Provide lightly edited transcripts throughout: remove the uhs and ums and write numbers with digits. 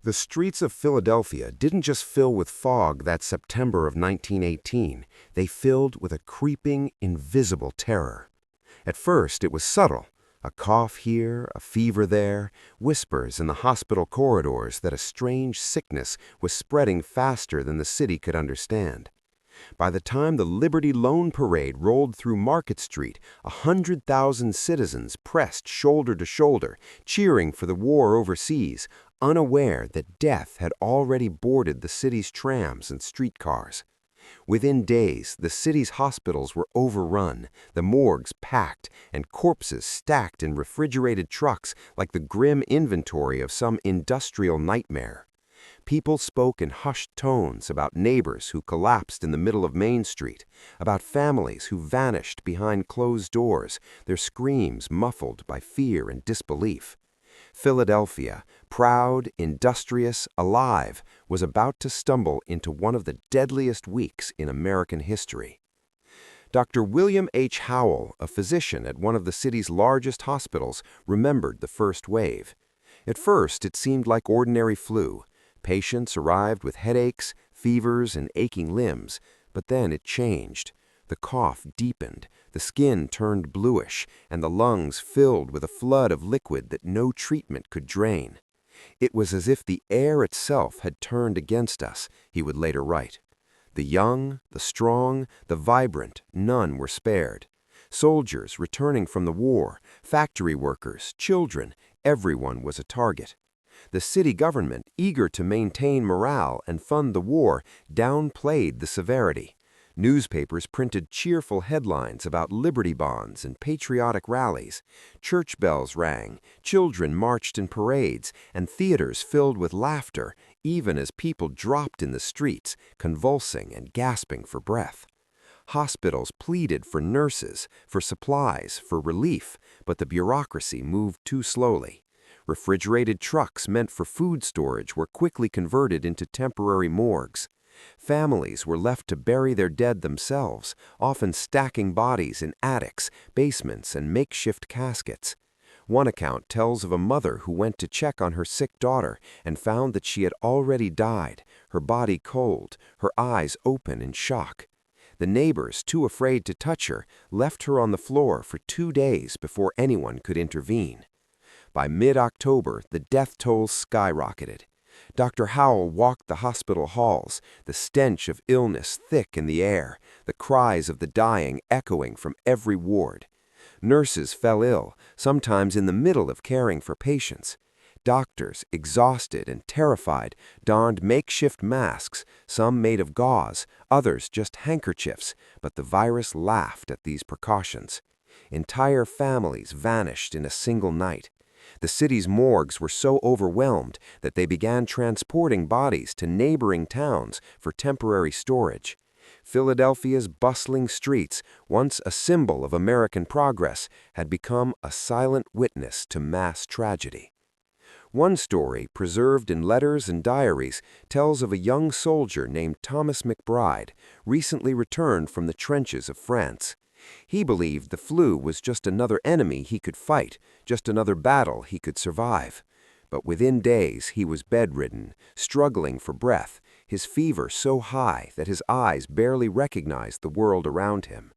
The streets of Philadelphia didn't just fill with fog that September of 1918, they filled with a creeping, invisible terror. At first, it was subtle. A cough here, a fever there, whispers in the hospital corridors that a strange sickness was spreading faster than the city could understand. By the time the Liberty Loan Parade rolled through Market Street, 100,000 citizens pressed shoulder to shoulder, cheering for the war overseas, unaware that death had already boarded the city's trams and streetcars. Within days, the city's hospitals were overrun, the morgues packed, and corpses stacked in refrigerated trucks like the grim inventory of some industrial nightmare. People spoke in hushed tones about neighbors who collapsed in the middle of Main Street, about families who vanished behind closed doors, their screams muffled by fear and disbelief. Philadelphia, proud, industrious, alive, was about to stumble into one of the deadliest weeks in American history. Dr. William H. Howell, a physician at one of the city's largest hospitals, remembered the first wave. At first, it seemed like ordinary flu. Patients arrived with headaches, fevers, and aching limbs, but then it changed. The cough deepened, the skin turned bluish, and the lungs filled with a flood of liquid that no treatment could drain. It was as if the air itself had turned against us, he would later write. The young, the strong, the vibrant, none were spared. Soldiers returning from the war, factory workers, children, everyone was a target. The city government, eager to maintain morale and fund the war, downplayed the severity. Newspapers printed cheerful headlines about Liberty Bonds and patriotic rallies. Church bells rang, children marched in parades, and theaters filled with laughter, even as people dropped in the streets, convulsing and gasping for breath. Hospitals pleaded for nurses, for supplies, for relief, but the bureaucracy moved too slowly. Refrigerated trucks meant for food storage were quickly converted into temporary morgues. Families were left to bury their dead themselves, often stacking bodies in attics, basements, and makeshift caskets. One account tells of a mother who went to check on her sick daughter and found that she had already died, her body cold, her eyes open in shock. The neighbors, too afraid to touch her, left her on the floor for 2 days before anyone could intervene. By mid-October, the death tolls skyrocketed. Dr. Howell walked the hospital halls, the stench of illness thick in the air, the cries of the dying echoing from every ward. Nurses fell ill, sometimes in the middle of caring for patients. Doctors, exhausted and terrified, donned makeshift masks, some made of gauze, others just handkerchiefs, but the virus laughed at these precautions. Entire families vanished in a single night. The city's morgues were so overwhelmed that they began transporting bodies to neighboring towns for temporary storage. Philadelphia's bustling streets, once a symbol of American progress, had become a silent witness to mass tragedy. One story, preserved in letters and diaries, tells of a young soldier named Thomas McBride, recently returned from the trenches of France. He believed the flu was just another enemy he could fight, just another battle he could survive. But within days he was bedridden, struggling for breath, his fever so high that his eyes barely recognized the world around him.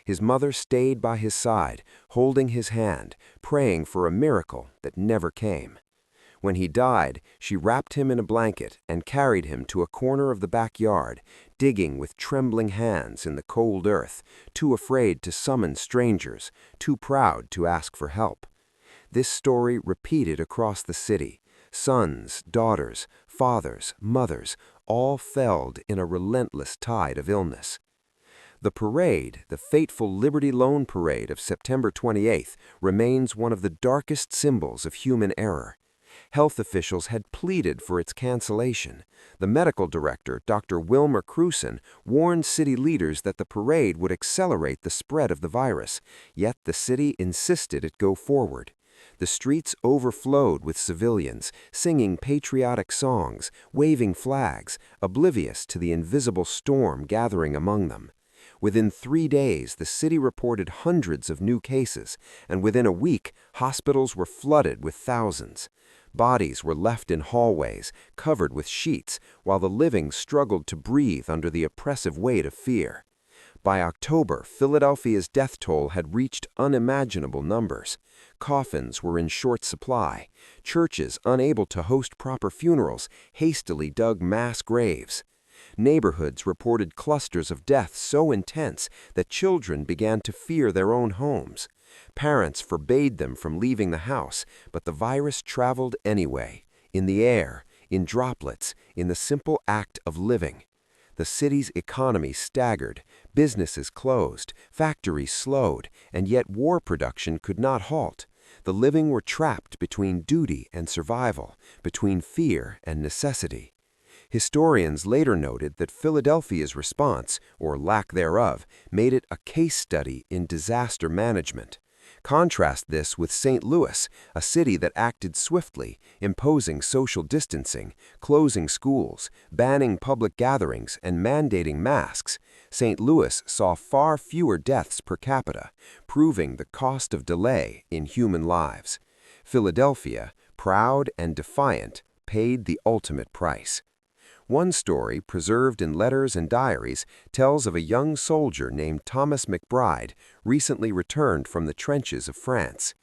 His mother stayed by his side, holding his hand, praying for a miracle that never came. When he died, she wrapped him in a blanket and carried him to a corner of the backyard, digging with trembling hands in the cold earth, too afraid to summon strangers, too proud to ask for help. This story repeated across the city. Sons, daughters, fathers, mothers, all felled in a relentless tide of illness. The parade, the fateful Liberty Loan Parade of September 28th, remains one of the darkest symbols of human error. Health officials had pleaded for its cancellation. The medical director, Dr. Wilmer Cruson, warned city leaders that the parade would accelerate the spread of the virus, yet the city insisted it go forward. The streets overflowed with civilians, singing patriotic songs, waving flags, oblivious to the invisible storm gathering among them. Within 3 days, the city reported hundreds of new cases, and within a week, hospitals were flooded with thousands. Bodies were left in hallways, covered with sheets, while the living struggled to breathe under the oppressive weight of fear. By October, Philadelphia's death toll had reached unimaginable numbers. Coffins were in short supply. Churches, unable to host proper funerals, hastily dug mass graves. Neighborhoods reported clusters of deaths so intense that children began to fear their own homes. Parents forbade them from leaving the house, but the virus traveled anyway, in the air, in droplets, in the simple act of living. The city's economy staggered, businesses closed, factories slowed, and yet war production could not halt. The living were trapped between duty and survival, between fear and necessity. Historians later noted that Philadelphia's response, or lack thereof, made it a case study in disaster management. Contrast this with St. Louis, a city that acted swiftly, imposing social distancing, closing schools, banning public gatherings, and mandating masks. St. Louis saw far fewer deaths per capita, proving the cost of delay in human lives. Philadelphia, proud and defiant, paid the ultimate price. One story, preserved in letters and diaries, tells of a young soldier named Thomas McBride, recently returned from the trenches of France.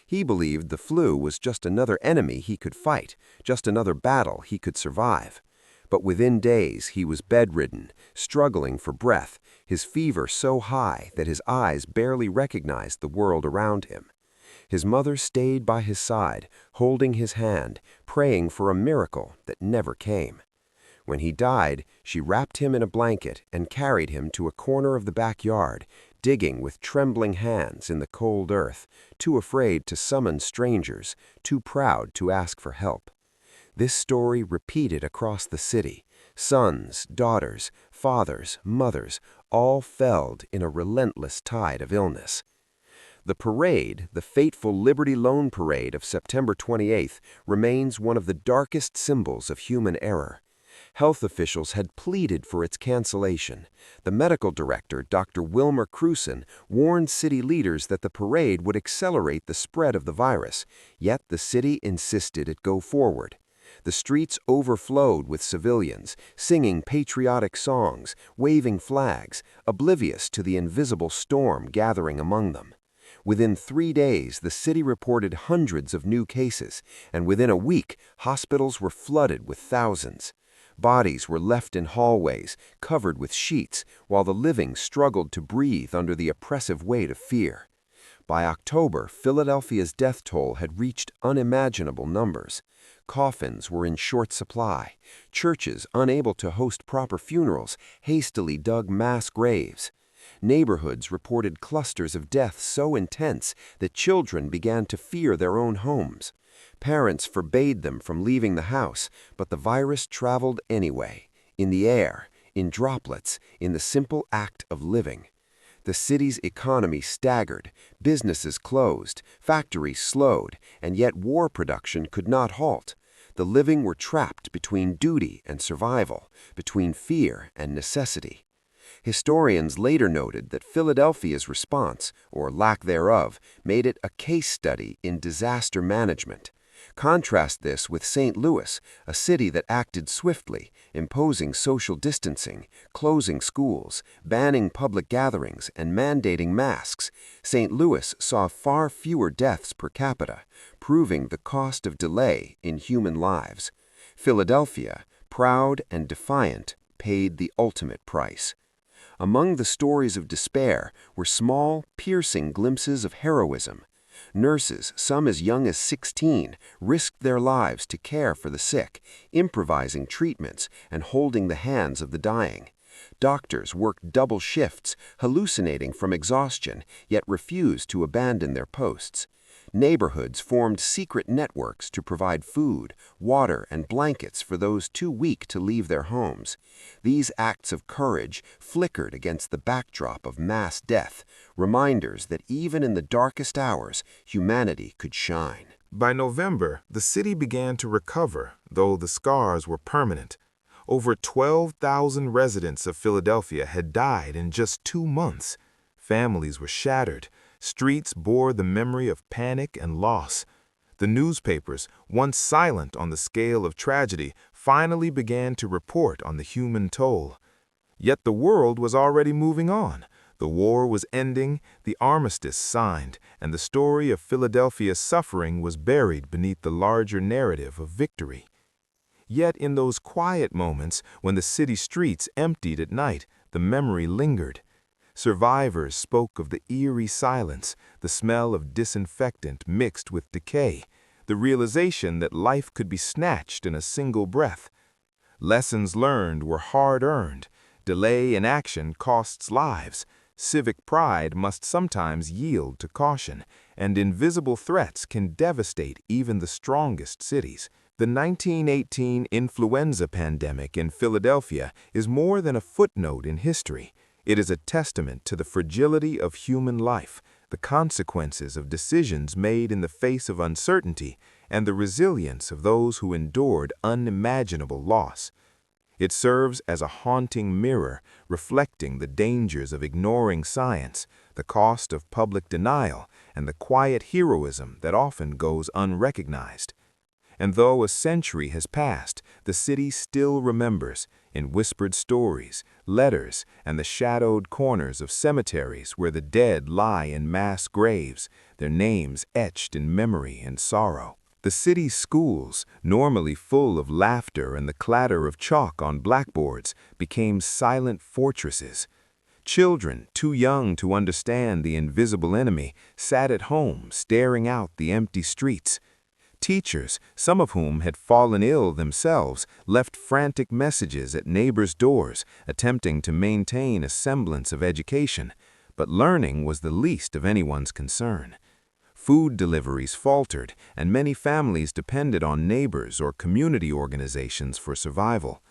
He believed the flu was just another enemy he could fight, just another battle he could survive. But within days he was bedridden, struggling for breath, his fever so high that his eyes barely recognized the world around him. His mother stayed by his side, holding his hand, praying for a miracle that never came. When he died, she wrapped him in a blanket and carried him to a corner of the backyard, digging with trembling hands in the cold earth, too afraid to summon strangers, too proud to ask for help. This story repeated across the city. Sons, daughters, fathers, mothers, all felled in a relentless tide of illness. The parade, the fateful Liberty Loan Parade of September 28th, remains one of the darkest symbols of human error. Health officials had pleaded for its cancellation. The medical director, Dr. Wilmer Crewson, warned city leaders that the parade would accelerate the spread of the virus, yet the city insisted it go forward. The streets overflowed with civilians, singing patriotic songs, waving flags, oblivious to the invisible storm gathering among them. Within 3 days, the city reported hundreds of new cases, and within a week, hospitals were flooded with thousands. Bodies were left in hallways, covered with sheets, while the living struggled to breathe under the oppressive weight of fear. By October, Philadelphia's death toll had reached unimaginable numbers. Coffins were in short supply. Churches, unable to host proper funerals, hastily dug mass graves. Neighborhoods reported clusters of deaths so intense that children began to fear their own homes. Parents forbade them from leaving the house, but the virus traveled anyway, in the air, in droplets, in the simple act of living. The city's economy staggered, businesses closed, factories slowed, and yet war production could not halt. The living were trapped between duty and survival, between fear and necessity. Historians later noted that Philadelphia's response, or lack thereof, made it a case study in disaster management. Contrast this with St. Louis, a city that acted swiftly, imposing social distancing, closing schools, banning public gatherings, and mandating masks. St. Louis saw far fewer deaths per capita, proving the cost of delay in human lives. Philadelphia, proud and defiant, paid the ultimate price. Among the stories of despair were small, piercing glimpses of heroism. Nurses, some as young as 16, risked their lives to care for the sick, improvising treatments and holding the hands of the dying. Doctors worked double shifts, hallucinating from exhaustion, yet refused to abandon their posts. Neighborhoods formed secret networks to provide food, water, and blankets for those too weak to leave their homes. These acts of courage flickered against the backdrop of mass death, reminders that even in the darkest hours, humanity could shine. By November, the city began to recover, though the scars were permanent. Over 12,000 residents of Philadelphia had died in just 2 months. Families were shattered. Streets bore the memory of panic and loss. The newspapers, once silent on the scale of tragedy, finally began to report on the human toll. Yet the world was already moving on. The war was ending, the armistice signed, and the story of Philadelphia's suffering was buried beneath the larger narrative of victory. Yet in those quiet moments, when the city streets emptied at night, the memory lingered. Survivors spoke of the eerie silence, the smell of disinfectant mixed with decay, the realization that life could be snatched in a single breath. Lessons learned were hard-earned. Delay in action costs lives. Civic pride must sometimes yield to caution, and invisible threats can devastate even the strongest cities. The 1918 influenza pandemic in Philadelphia is more than a footnote in history. It is a testament to the fragility of human life, the consequences of decisions made in the face of uncertainty, and the resilience of those who endured unimaginable loss. It serves as a haunting mirror, reflecting the dangers of ignoring science, the cost of public denial, and the quiet heroism that often goes unrecognized. And though a century has passed, the city still remembers, in whispered stories, letters, and the shadowed corners of cemeteries where the dead lie in mass graves, their names etched in memory and sorrow. The city's schools, normally full of laughter and the clatter of chalk on blackboards, became silent fortresses. Children, too young to understand the invisible enemy, sat at home staring out the empty streets. Teachers, some of whom had fallen ill themselves, left frantic messages at neighbors' doors, attempting to maintain a semblance of education. But learning was the least of anyone's concern. Food deliveries faltered, and many families depended on neighbors or community organizations for survival.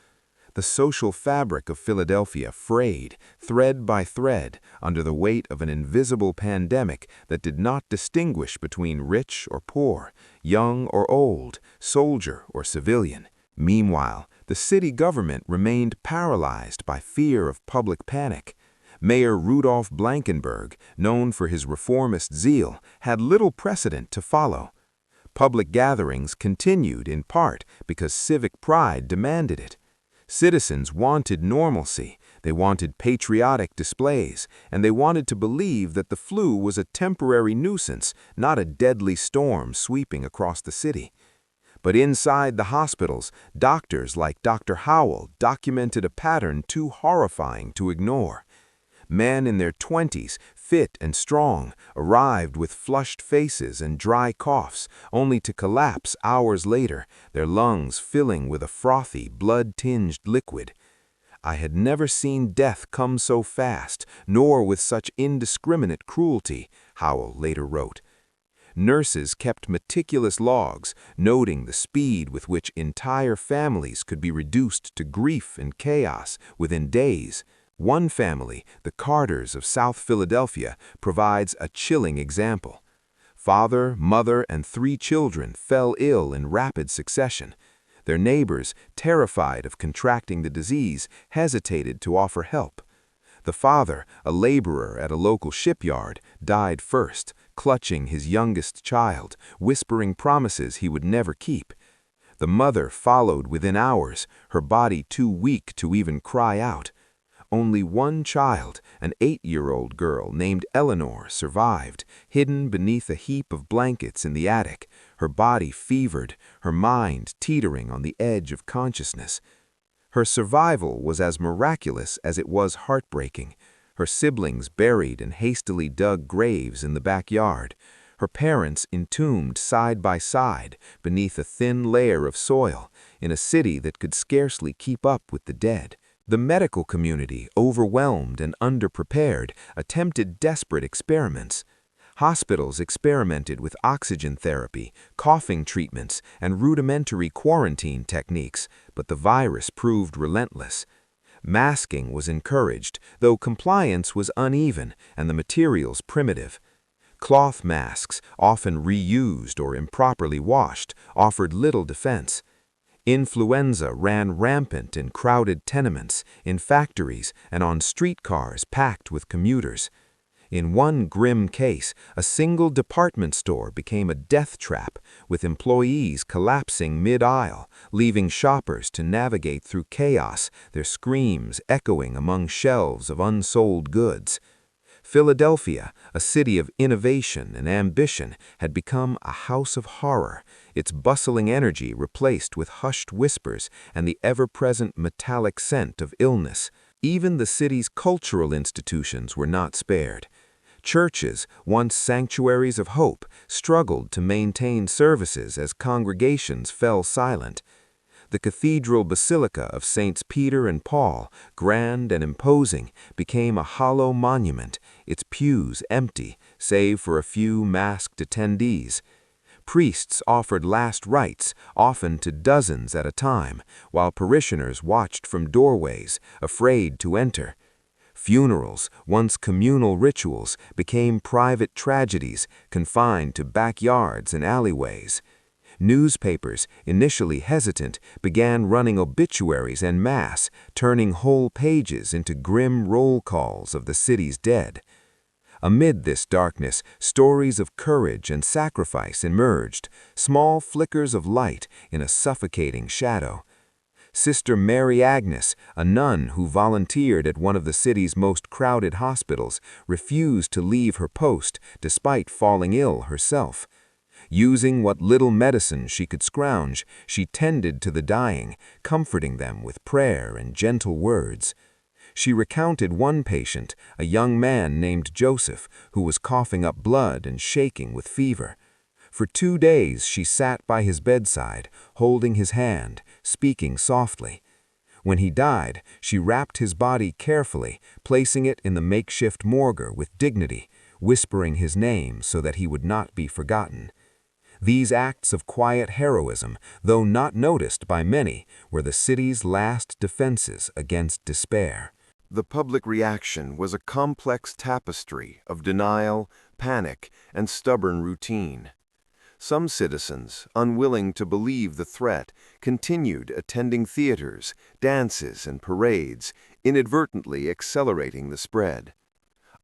The social fabric of Philadelphia frayed, thread by thread, under the weight of an invisible pandemic that did not distinguish between rich or poor, young or old, soldier or civilian. Meanwhile, the city government remained paralyzed by fear of public panic. Mayor Rudolph Blankenberg, known for his reformist zeal, had little precedent to follow. Public gatherings continued in part because civic pride demanded it. Citizens wanted normalcy, they wanted patriotic displays, and they wanted to believe that the flu was a temporary nuisance, not a deadly storm sweeping across the city. But inside the hospitals, doctors like Dr. Howell documented a pattern too horrifying to ignore. Men in their 20s, fit and strong, arrived with flushed faces and dry coughs, only to collapse hours later, their lungs filling with a frothy, blood-tinged liquid. I had never seen death come so fast, nor with such indiscriminate cruelty, Howell later wrote. Nurses kept meticulous logs, noting the speed with which entire families could be reduced to grief and chaos within days. One family, the Carters of South Philadelphia, provides a chilling example. Father, mother, and 3 children fell ill in rapid succession. Their neighbors, terrified of contracting the disease, hesitated to offer help. The father, a laborer at a local shipyard, died first, clutching his youngest child, whispering promises he would never keep. The mother followed within hours, her body too weak to even cry out. Only one child, an 8-year-old girl named Eleanor, survived, hidden beneath a heap of blankets in the attic, her body fevered, her mind teetering on the edge of consciousness. Her survival was as miraculous as it was heartbreaking. Her siblings buried in hastily dug graves in the backyard, her parents entombed side by side beneath a thin layer of soil in a city that could scarcely keep up with the dead. The medical community, overwhelmed and underprepared, attempted desperate experiments. Hospitals experimented with oxygen therapy, coughing treatments, and rudimentary quarantine techniques, but the virus proved relentless. Masking was encouraged, though compliance was uneven and the materials primitive. Cloth masks, often reused or improperly washed, offered little defense. Influenza ran rampant in crowded tenements, in factories, and on streetcars packed with commuters. In one grim case, a single department store became a death trap, with employees collapsing mid-aisle, leaving shoppers to navigate through chaos, their screams echoing among shelves of unsold goods. Philadelphia, a city of innovation and ambition, had become a house of horror, its bustling energy replaced with hushed whispers and the ever-present metallic scent of illness. Even the city's cultural institutions were not spared. Churches, once sanctuaries of hope, struggled to maintain services as congregations fell silent. The cathedral basilica of Saints Peter and Paul, grand and imposing, became a hollow monument, its pews empty, save for a few masked attendees. Priests offered last rites, often to dozens at a time, while parishioners watched from doorways, afraid to enter. Funerals, once communal rituals, became private tragedies, confined to backyards and alleyways. Newspapers, initially hesitant, began running obituaries en masse, turning whole pages into grim roll calls of the city's dead. Amid this darkness, stories of courage and sacrifice emerged, small flickers of light in a suffocating shadow. Sister Mary Agnes, a nun who volunteered at one of the city's most crowded hospitals, refused to leave her post despite falling ill herself. Using what little medicine she could scrounge, she tended to the dying, comforting them with prayer and gentle words. She recounted one patient, a young man named Joseph, who was coughing up blood and shaking with fever. For 2 days she sat by his bedside, holding his hand, speaking softly. When he died, she wrapped his body carefully, placing it in the makeshift morgue with dignity, whispering his name so that he would not be forgotten. These acts of quiet heroism, though not noticed by many, were the city's last defenses against despair. The public reaction was a complex tapestry of denial, panic, and stubborn routine. Some citizens, unwilling to believe the threat, continued attending theaters, dances, and parades, inadvertently accelerating the spread.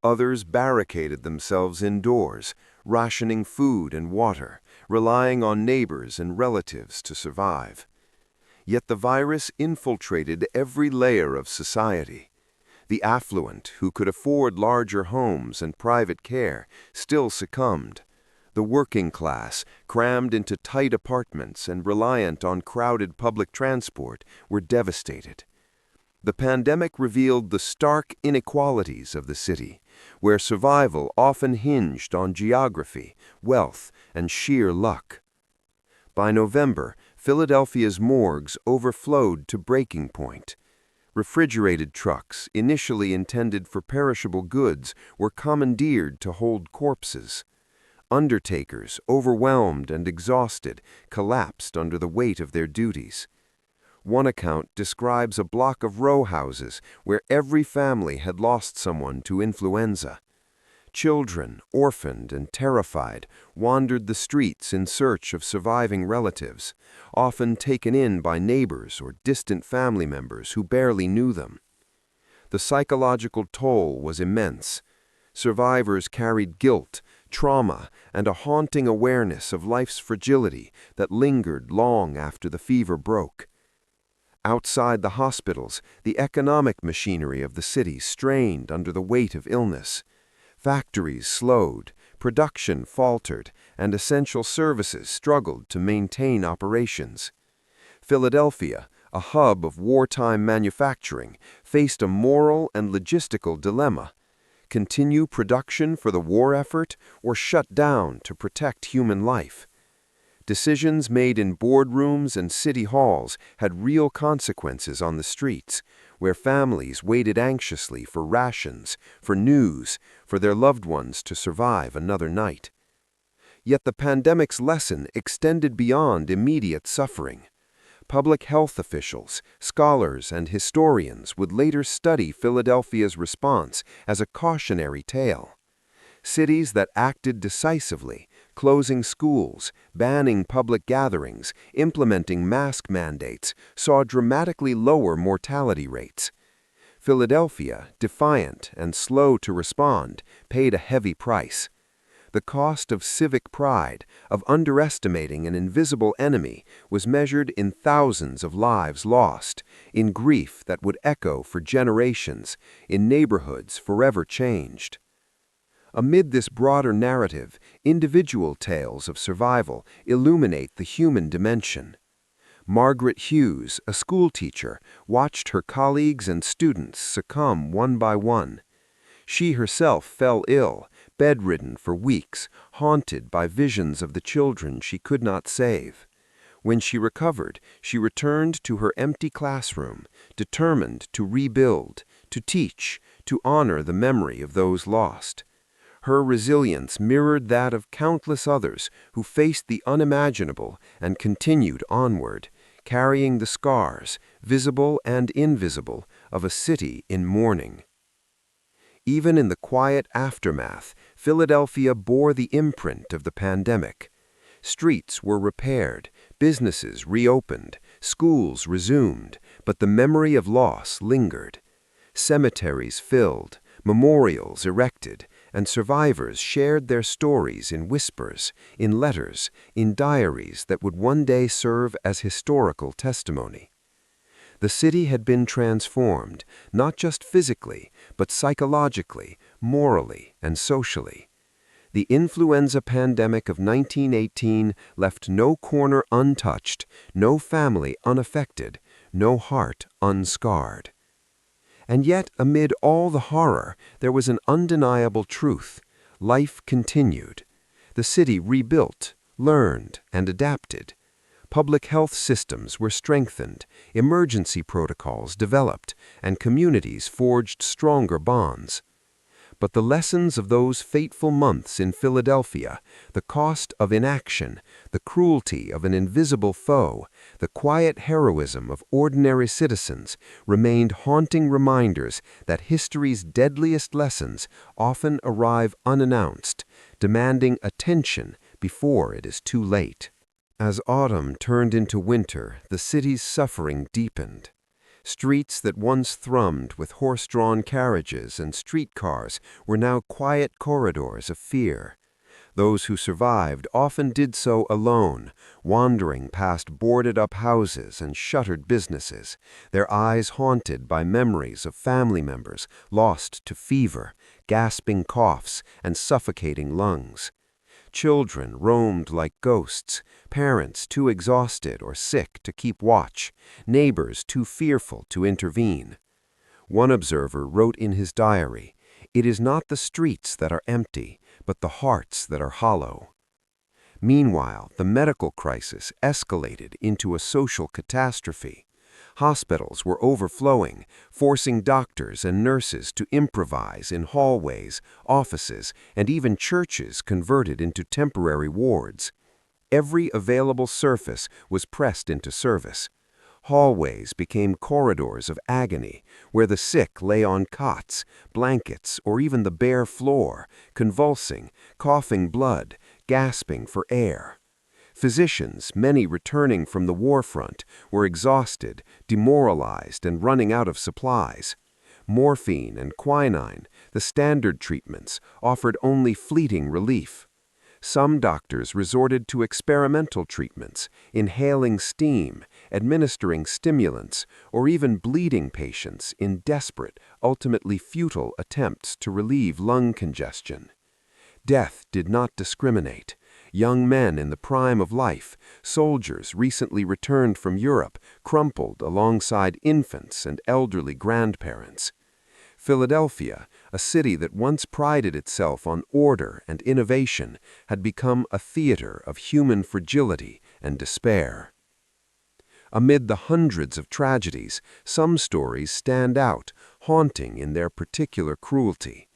Others barricaded themselves indoors, rationing food and water, relying on neighbors and relatives to survive. Yet the virus infiltrated every layer of society. The affluent, who could afford larger homes and private care, still succumbed. The working class, crammed into tight apartments and reliant on crowded public transport, were devastated. The pandemic revealed the stark inequalities of the city, where survival often hinged on geography, wealth, and sheer luck. By November, Philadelphia's morgues overflowed to breaking point. Refrigerated trucks, initially intended for perishable goods, were commandeered to hold corpses. Undertakers, overwhelmed and exhausted, collapsed under the weight of their duties. One account describes a block of row houses where every family had lost someone to influenza. Children, orphaned and terrified, wandered the streets in search of surviving relatives, often taken in by neighbors or distant family members who barely knew them. The psychological toll was immense. Survivors carried guilt, trauma, and a haunting awareness of life's fragility that lingered long after the fever broke. Outside the hospitals, the economic machinery of the city strained under the weight of illness. Factories slowed, production faltered, and essential services struggled to maintain operations. Philadelphia, a hub of wartime manufacturing, faced a moral and logistical dilemma: continue production for the war effort or shut down to protect human life. Decisions made in boardrooms and city halls had real consequences on the streets, where families waited anxiously for rations, for news, for their loved ones to survive another night. Yet the pandemic's lesson extended beyond immediate suffering. Public health officials, scholars, and historians would later study Philadelphia's response as a cautionary tale. Cities that acted decisively, closing schools, banning public gatherings, implementing mask mandates, saw dramatically lower mortality rates. Philadelphia, defiant and slow to respond, paid a heavy price. The cost of civic pride, of underestimating an invisible enemy, was measured in thousands of lives lost, in grief that would echo for generations, in neighborhoods forever changed. Amid this broader narrative, individual tales of survival illuminate the human dimension. Margaret Hughes, a schoolteacher, watched her colleagues and students succumb one by one. She herself fell ill, bedridden for weeks, haunted by visions of the children she could not save. When she recovered, she returned to her empty classroom, determined to rebuild, to teach, to honor the memory of those lost. Her resilience mirrored that of countless others who faced the unimaginable and continued onward, carrying the scars, visible and invisible, of a city in mourning. Even in the quiet aftermath, Philadelphia bore the imprint of the pandemic. Streets were repaired, businesses reopened, schools resumed, but the memory of loss lingered. Cemeteries filled, memorials erected, and survivors shared their stories in whispers, in letters, in diaries that would one day serve as historical testimony. The city had been transformed, not just physically, but psychologically, morally, and socially. The influenza pandemic of 1918 left no corner untouched, no family unaffected, no heart unscarred. And yet, amid all the horror, there was an undeniable truth. Life continued. The city rebuilt, learned, and adapted. Public health systems were strengthened, emergency protocols developed, and communities forged stronger bonds. But the lessons of those fateful months in Philadelphia, the cost of inaction, the cruelty of an invisible foe, the quiet heroism of ordinary citizens, remained haunting reminders that history's deadliest lessons often arrive unannounced, demanding attention before it is too late. As autumn turned into winter, the city's suffering deepened. Streets that once thrummed with horse-drawn carriages and streetcars were now quiet corridors of fear. Those who survived often did so alone, wandering past boarded-up houses and shuttered businesses, their eyes haunted by memories of family members lost to fever, gasping coughs, and suffocating lungs. Children roamed like ghosts, parents too exhausted or sick to keep watch, neighbors too fearful to intervene. One observer wrote in his diary, "It is not the streets that are empty, but the hearts that are hollow." Meanwhile, the medical crisis escalated into a social catastrophe. Hospitals were overflowing, forcing doctors and nurses to improvise in hallways, offices, and even churches converted into temporary wards. Every available surface was pressed into service. Hallways became corridors of agony, where the sick lay on cots, blankets, or even the bare floor, convulsing, coughing blood, gasping for air. Physicians, many returning from the war front, were exhausted, demoralized, and running out of supplies. Morphine and quinine, the standard treatments, offered only fleeting relief. Some doctors resorted to experimental treatments, inhaling steam, administering stimulants, or even bleeding patients in desperate, ultimately futile attempts to relieve lung congestion. Death did not discriminate. Young men in the prime of life, soldiers recently returned from Europe, crumpled alongside infants and elderly grandparents. Philadelphia, a city that once prided itself on order and innovation, had become a theater of human fragility and despair. Amid the hundreds of tragedies, some stories stand out, haunting in their particular cruelty.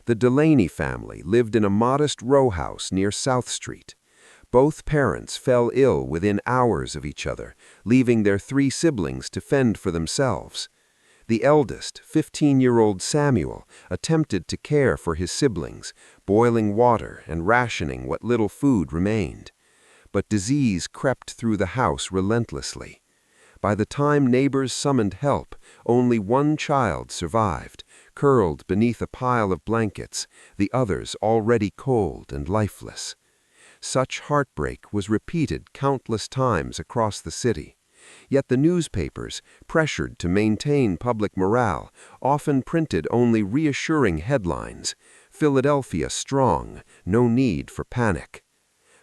The Delaney family lived in a modest row house near South Street. Both parents fell ill within hours of each other, leaving their 3 siblings to fend for themselves. The eldest, 15-year-old Samuel, attempted to care for his siblings, boiling water and rationing what little food remained. But disease crept through the house relentlessly. By the time neighbors summoned help, only one child survived, curled beneath a pile of blankets, the others already cold and lifeless. Such heartbreak was repeated countless times across the city. Yet the newspapers, pressured to maintain public morale, often printed only reassuring headlines: "Philadelphia strong, no need for panic."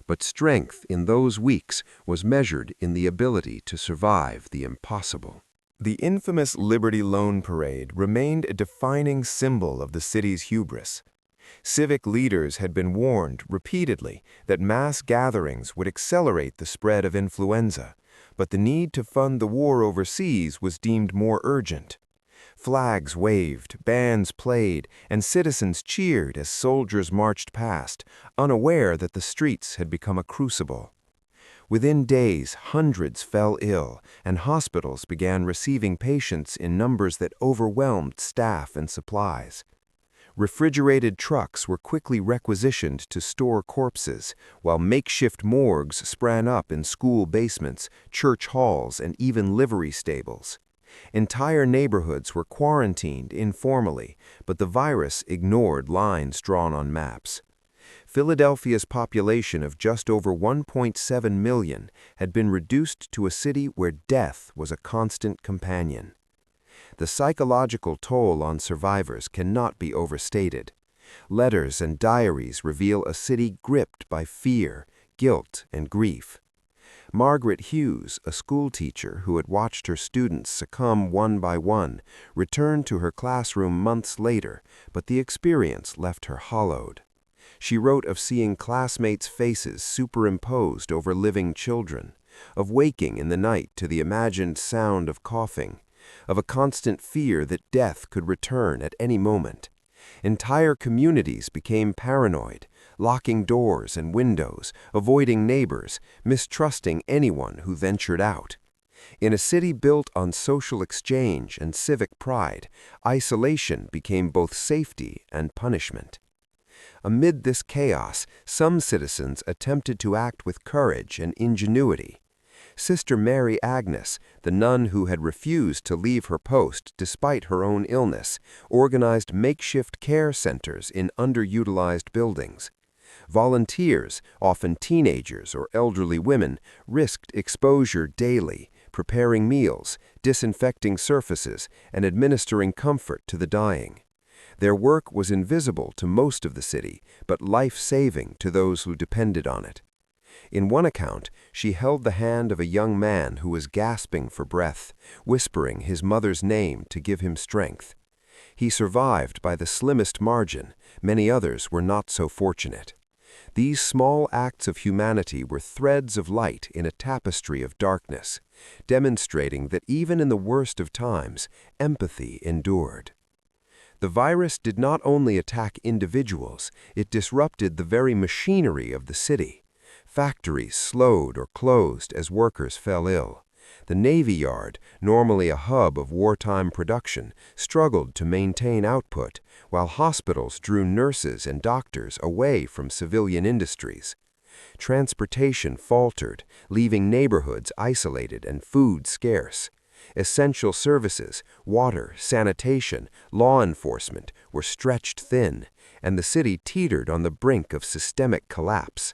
But strength in those weeks was measured in the ability to survive the impossible. The infamous Liberty Loan Parade remained a defining symbol of the city's hubris. Civic leaders had been warned repeatedly that mass gatherings would accelerate the spread of influenza, but the need to fund the war overseas was deemed more urgent. Flags waved, bands played, and citizens cheered as soldiers marched past, unaware that the streets had become a crucible. Within days, hundreds fell ill, and hospitals began receiving patients in numbers that overwhelmed staff and supplies. Refrigerated trucks were quickly requisitioned to store corpses, while makeshift morgues sprang up in school basements, church halls, and even livery stables. Entire neighborhoods were quarantined informally, but the virus ignored lines drawn on maps. Philadelphia's population of just over 1.7 million had been reduced to a city where death was a constant companion. The psychological toll on survivors cannot be overstated. Letters and diaries reveal a city gripped by fear, guilt, and grief. Margaret Hughes, a schoolteacher who had watched her students succumb one by one, returned to her classroom months later, but the experience left her hollowed. She wrote of seeing classmates' faces superimposed over living children, of waking in the night to the imagined sound of coughing, of a constant fear that death could return at any moment. Entire communities became paranoid, locking doors and windows, avoiding neighbors, mistrusting anyone who ventured out. In a city built on social exchange and civic pride, isolation became both safety and punishment. Amid this chaos, some citizens attempted to act with courage and ingenuity. Sister Mary Agnes, the nun who had refused to leave her post despite her own illness, organized makeshift care centers in underutilized buildings. Volunteers, often teenagers or elderly women, risked exposure daily, preparing meals, disinfecting surfaces, and administering comfort to the dying. Their work was invisible to most of the city, but life-saving to those who depended on it. In one account, she held the hand of a young man who was gasping for breath, whispering his mother's name to give him strength. He survived by the slimmest margin. Many others were not so fortunate. These small acts of humanity were threads of light in a tapestry of darkness, demonstrating that even in the worst of times, empathy endured. The virus did not only attack individuals, it disrupted the very machinery of the city. Factories slowed or closed as workers fell ill. The Navy Yard, normally a hub of wartime production, struggled to maintain output, while hospitals drew nurses and doctors away from civilian industries. Transportation faltered, leaving neighborhoods isolated and food scarce. Essential services, water, sanitation, law enforcement were stretched thin, and the city teetered on the brink of systemic collapse.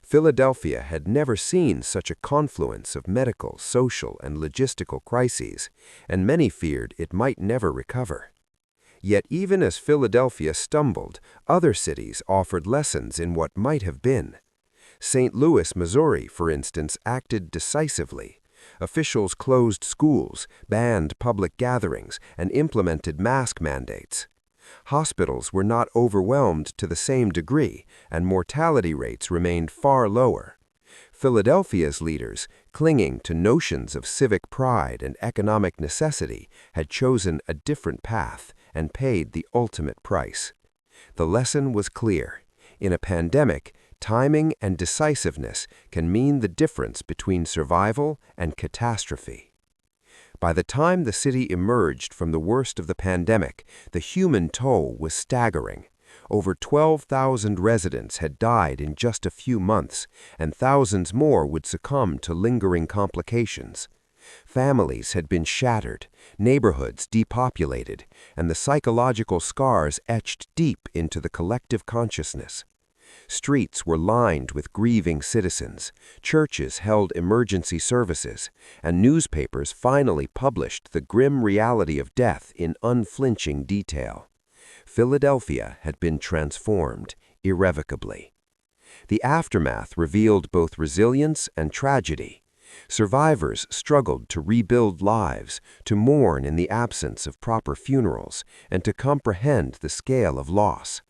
Philadelphia had never seen such a confluence of medical, social, and logistical crises, and many feared it might never recover. Yet even as Philadelphia stumbled, other cities offered lessons in what might have been. St. Louis, Missouri, for instance, acted decisively. Officials closed schools, banned public gatherings, and implemented mask mandates. Hospitals were not overwhelmed to the same degree, and mortality rates remained far lower. Philadelphia's leaders, clinging to notions of civic pride and economic necessity, had chosen a different path and paid the ultimate price. The lesson was clear. In a pandemic, timing and decisiveness can mean the difference between survival and catastrophe. By the time the city emerged from the worst of the pandemic, the human toll was staggering. Over 12,000 residents had died in just a few months, and thousands more would succumb to lingering complications. Families had been shattered, neighborhoods depopulated, and the psychological scars etched deep into the collective consciousness. Streets were lined with grieving citizens, churches held emergency services, and newspapers finally published the grim reality of death in unflinching detail. Philadelphia had been transformed irrevocably. The aftermath revealed both resilience and tragedy. Survivors struggled to rebuild lives, to mourn in the absence of proper funerals, and to comprehend the scale of loss.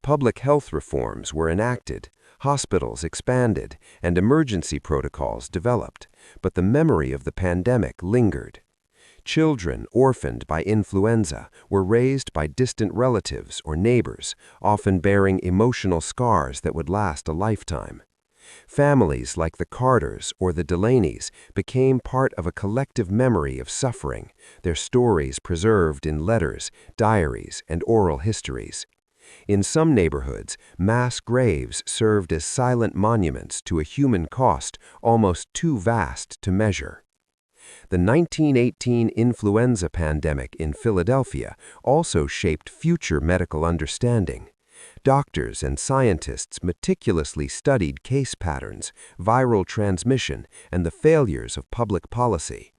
Public health reforms were enacted, hospitals expanded, and emergency protocols developed, but the memory of the pandemic lingered. Children orphaned by influenza were raised by distant relatives or neighbors, often bearing emotional scars that would last a lifetime. Families like the Carters or the Delaney's became part of a collective memory of suffering, their stories preserved in letters, diaries, and oral histories. In some neighborhoods, mass graves served as silent monuments to a human cost almost too vast to measure. The 1918 influenza pandemic in Philadelphia also shaped future medical understanding. Doctors and scientists meticulously studied case patterns, viral transmission, and the failures of public policy.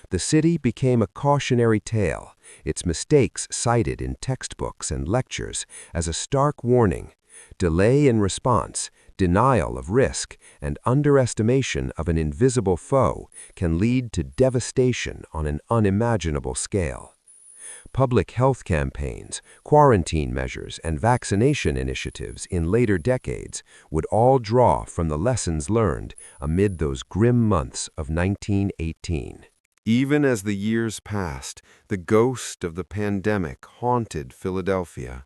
The city became a cautionary tale, its mistakes cited in textbooks and lectures as a stark warning. Delay in response, denial of risk, and underestimation of an invisible foe can lead to devastation on an unimaginable scale. Public health campaigns, quarantine measures, and vaccination initiatives in later decades would all draw from the lessons learned amid those grim months of 1918. Even as the years passed, the ghost of the pandemic haunted Philadelphia.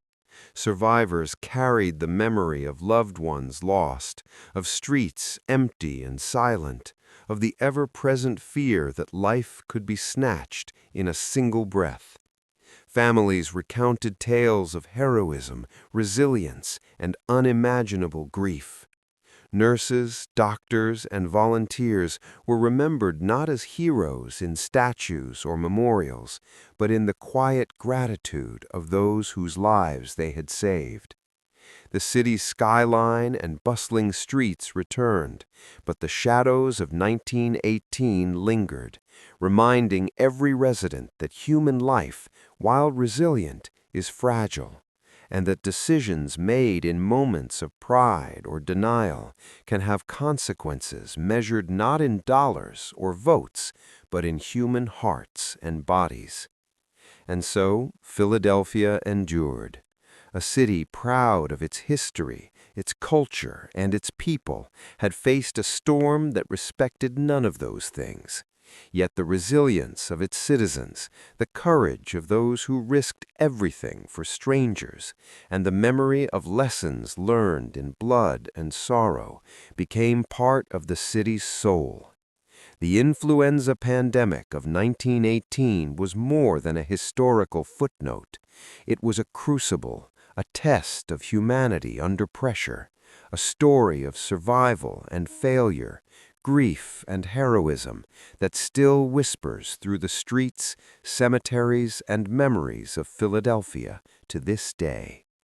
Survivors carried the memory of loved ones lost, of streets empty and silent, of the ever-present fear that life could be snatched in a single breath. Families recounted tales of heroism, resilience, and unimaginable grief. Nurses, doctors, and volunteers were remembered not as heroes in statues or memorials, but in the quiet gratitude of those whose lives they had saved. The city's skyline and bustling streets returned, but the shadows of 1918 lingered, reminding every resident that human life, while resilient, is fragile, and that decisions made in moments of pride or denial can have consequences measured not in dollars or votes, but in human hearts and bodies. And so Philadelphia endured. A city proud of its history, its culture, and its people had faced a storm that respected none of those things. Yet the resilience of its citizens, the courage of those who risked everything for strangers, and the memory of lessons learned in blood and sorrow became part of the city's soul. The influenza pandemic of 1918 was more than a historical footnote. It was a crucible, a test of humanity under pressure, a story of survival and failure, grief and heroism that still whispers through the streets, cemeteries, and memories of Philadelphia to this day.